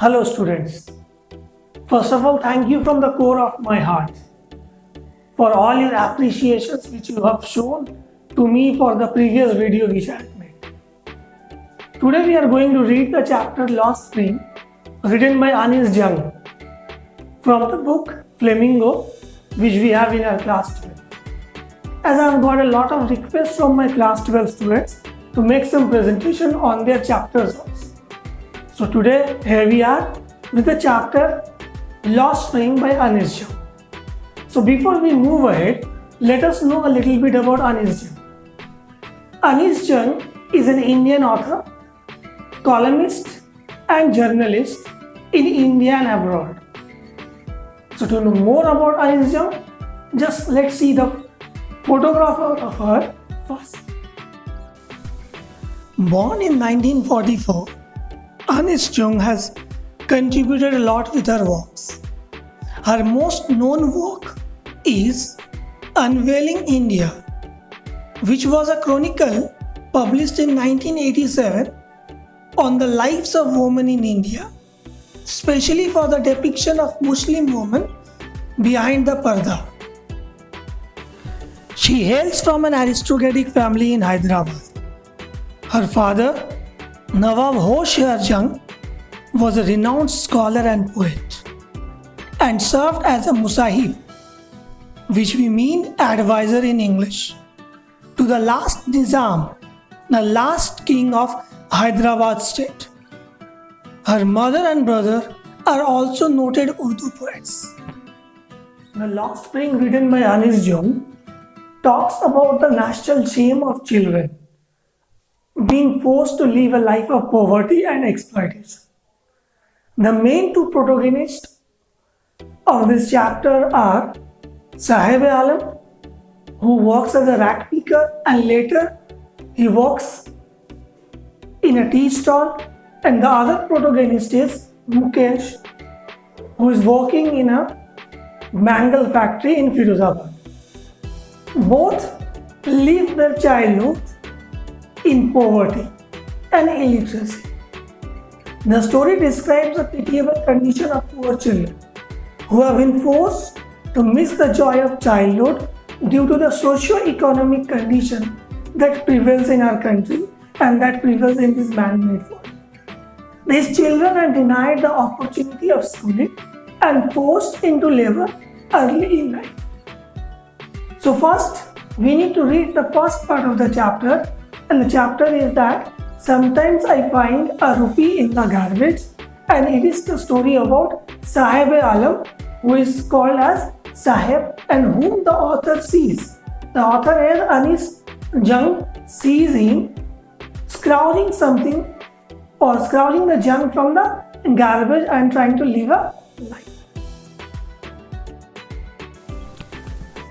Hello students. First of all, thank you from the core of my heart for all your appreciations which you have shown to me for the previous video which I had made. Today we are going to read the chapter Lost Spring written by Anis Jung from the book Flamingo which we have in our class 12. As I have got a lot of requests from my class 12 students to make some presentation on their chapters also. So today here we are with the chapter Lost Spring by Anis Jung. So before we move ahead, let us know a little bit about Anis Jung. Anis Jung is an Indian author, columnist and journalist in India and abroad. So to know more about Anis Jung, just let's see the photograph of her first. Born in 1944, Anis Jung has contributed a lot with her works. Her most known work is Unveiling India, which was a chronicle published in 1987 on the lives of women in India, especially for the depiction of Muslim women behind the parda. She hails from an aristocratic family in Hyderabad. Her father, Nawab Hoshyar Jung, was a renowned scholar and poet and served as a Musahib, which we mean advisor in English, to the last Nizam, the last king of Hyderabad state. Her mother and brother are also noted Urdu poets. The Lost Spring, written by Anis Jung, talks about the national shame of children being forced to live a life of poverty and exploitation. The main two protagonists of this chapter are Sahib-e-Alam, who works as a rat picker and later he works in a tea stall, and the other protagonist is Mukesh, who is working in a bangle factory in Firozabad. Both live their childhood in poverty and illiteracy. The story describes the pitiable condition of poor children who have been forced to miss the joy of childhood due to the socio-economic condition that prevails in our country and that prevails in this man-made world. These children are denied the opportunity of schooling and forced into labor early in life. So first, we need to read the first part of the chapter, and the chapter is that sometimes I find a rupee in the garbage, and it is the story about Sahib-e-Alam, who is called as Sahib and whom the author sees. The author is Anis Jung sees him scrounging something or scrounging the junk from the garbage and trying to live a life.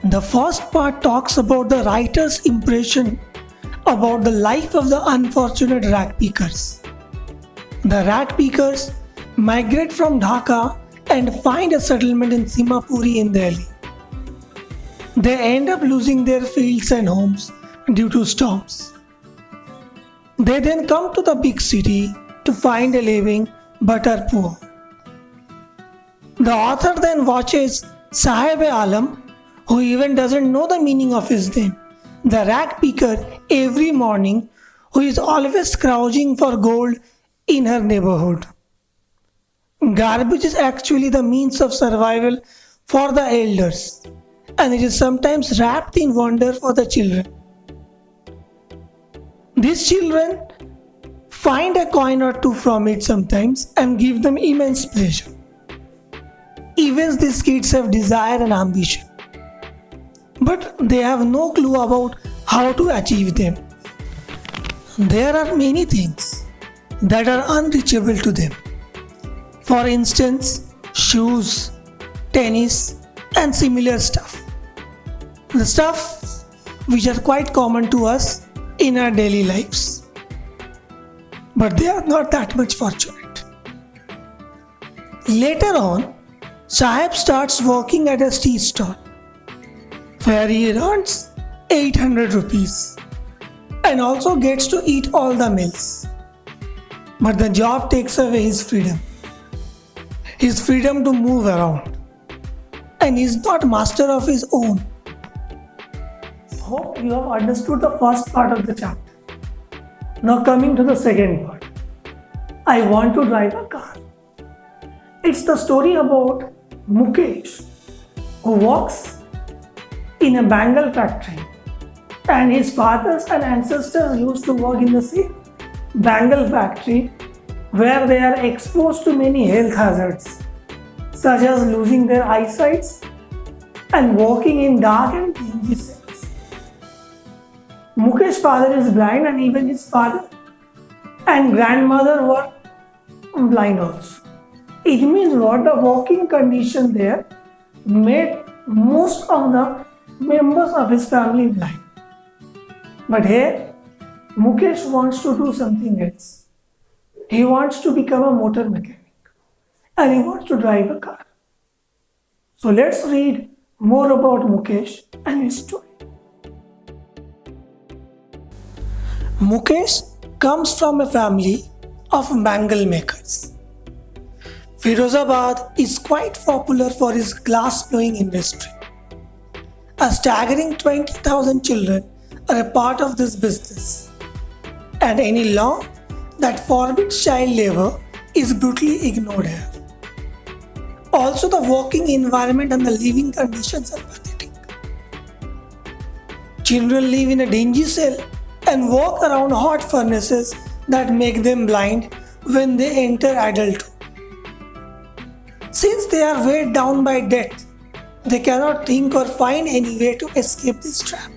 The first part talks about the writer's impression about the life of the unfortunate rat pickers. The rat pickers migrate from Dhaka and find a settlement in Simapuri in Delhi. They end up losing their fields and homes due to storms. They then come to the big city to find a living but are poor. The author then watches Sahib-e-Alam, who even doesn't know the meaning of his name, the rat picker, every morning, who is always scrounging for gold in her neighborhood. Garbage is actually the means of survival for the elders, and it is sometimes wrapped in wonder for the children. These children find a coin or two from it sometimes and give them immense pleasure. Even these kids have desire and ambition, but they have no clue about how to achieve them. There are many things that are unreachable to them. For instance, shoes, tennis, and similar stuff. The stuff which are quite common to us in our daily lives. But they are not that much fortunate. Later on, Sahib starts working at a tea stall, where he earns 800 rupees and also gets to eat all the meals. But the job takes away his freedom. his freedom to move around, and he is not master of his own. Hope you have understood the first part of the chapter. Now coming to the second part. I want to drive a car. It's the story about Mukesh, who works in a bangle factory, and his fathers and ancestors used to work in the same bangle factory, where they are exposed to many health hazards such as losing their eyesight and walking in dark and dingy cells. Mukesh's father is blind, and even his father and grandmother were blind also. It means what the working condition there made most of the members of his family blind. But here, Mukesh wants to do something else. He wants to become a motor mechanic, and he wants to drive a car. So let's read more about Mukesh and his story. Mukesh comes from a family of bangle makers. Firozabad is quite popular for its glass blowing industry. A staggering 20,000 children are a part of this business, and any law that forbids child labor is brutally ignored here. Also, the working environment and the living conditions are pathetic. Children live in a dingy cell and walk around hot furnaces that make them blind when they enter adulthood. Since they are weighed down by debt, they cannot think or find any way to escape this trap.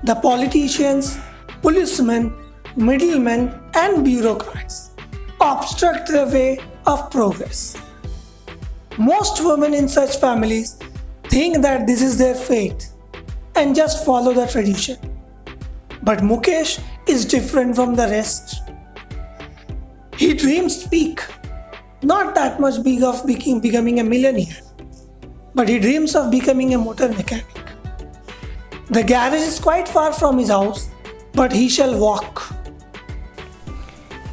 The politicians, policemen, middlemen, and bureaucrats obstruct their way of progress. Most women in such families think that this is their fate and just follow the tradition. But Mukesh is different from the rest. He dreams big, not that much big of becoming a millionaire, but he dreams of becoming a motor mechanic. The garage is quite far from his house, but he shall walk.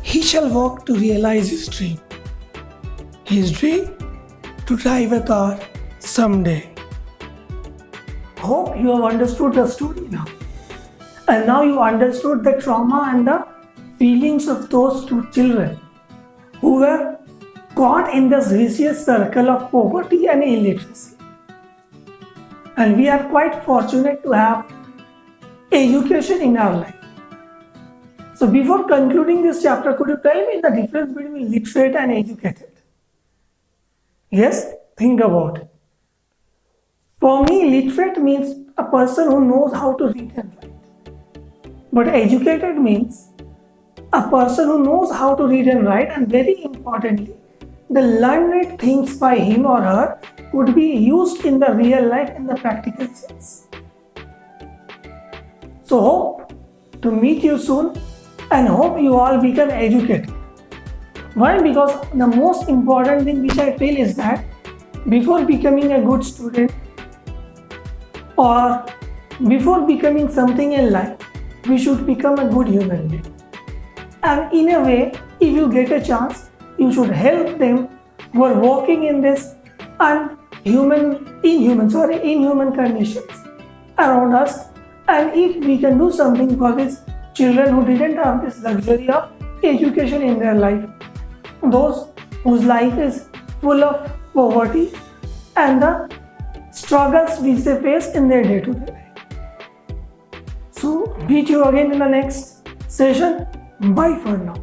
He shall walk to realize his dream. His dream to drive a car someday. Hope you have understood the story now. And now you understood the trauma and the feelings of those two children who were caught in this vicious circle of poverty and illiteracy. And we are quite fortunate to have education in our life. So before concluding this chapter, could you tell me the difference between literate and educated? Yes, think about it. For me, literate means a person who knows how to read and write. But educated means a person who knows how to read and write, and very importantly, the learned things by him or her could be used in the real life in the practical sense. So hope to meet you soon, and hope you all become educated. Why? Because the most important thing which I feel is that before becoming a good student or before becoming something in life, we should become a good human being. And in a way, if you get a chance, you should help them who are working in this inhuman conditions around us. And if we can do something for these children who didn't have this luxury of education in their life, those whose life is full of poverty and the struggles which they face in their day-to-day life. So meet you again in the next session. Bye for now.